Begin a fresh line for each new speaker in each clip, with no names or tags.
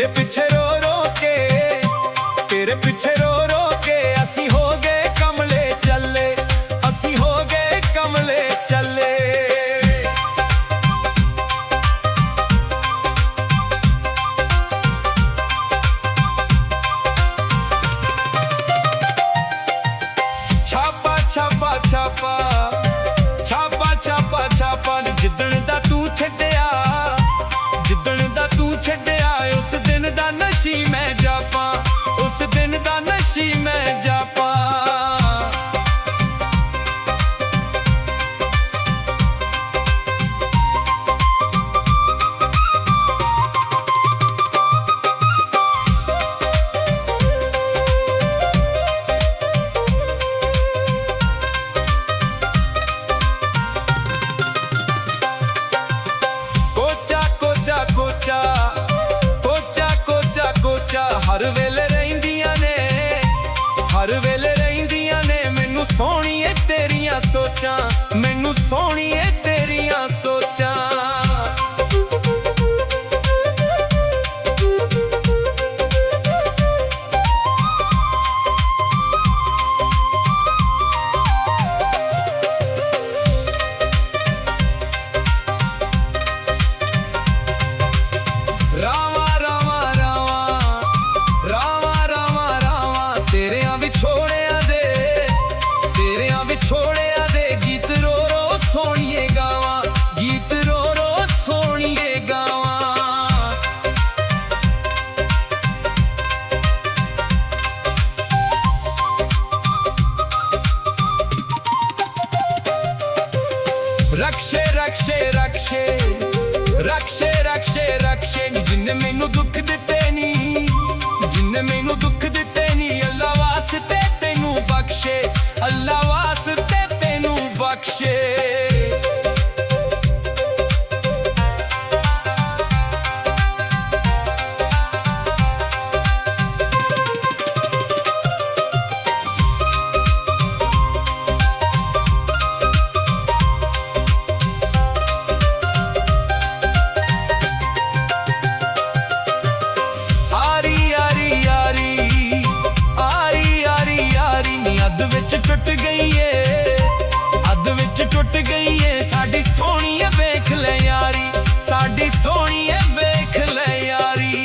तेरे पीछे रो रो के, तेरे पीछे रो रो के असी हो गए कमले चले, असी हो गए कमले चले। छापा छापा छापा छापा छापा छापा जिदण दा तू छड्डिया, जिदण दा तू छड्डिया उस दिन दा नशी मैं जापा, उस दिन दा नशी मैं जापा। हर वेले रहिंदियां ने, हर वेले रहिंदियां ने मैनू सोहणीए तेरियां सोचां, मैनू सोहणीए तेरियां सोचां। रावा रावा रावा रावा रावा रावा तेरियां विछोड़िया दे, तेरियां विछोड़िया दे गीत रो रो सोहणीए गावां, गीत रो रो सोहणीए गावां। रक्षे रक्षे रक्षे रक्षे रक्षे रक्षे जिन्ने मैनू दुख दिते नी, जिन्ने मैनू दुख दिते नी अल्लाह वास्ते तेनू बख्शे, अल्लाह वास्ते तेनू बख्शे। टुट गई है, अध विच टुट गई है साडी सोहणीए वेख ले यारी, साडी सोहणीए वेख ले यारी।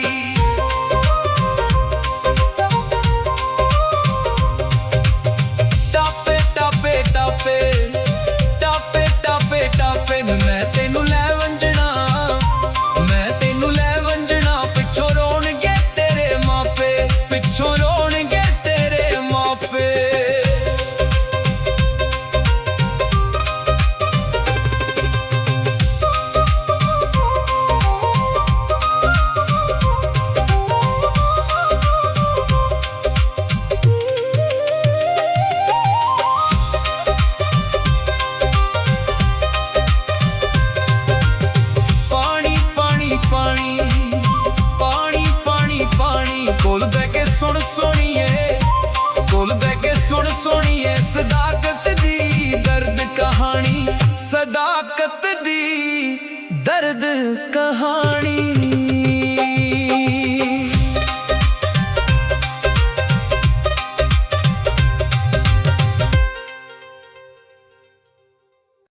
टापे टापे टापे टापे टापे टापे मैं तेनू लै वंजना, मैं तेनू लै वंजना पिछों रोणगे तेरे मापे, पिछों रोणगे तेरे मापे। कोल बह के सुन सोहणीए, कोल बह के सुन सोहणीए सदाकत दी दर्द कहानी, सदाकत दी दर्द कहानी।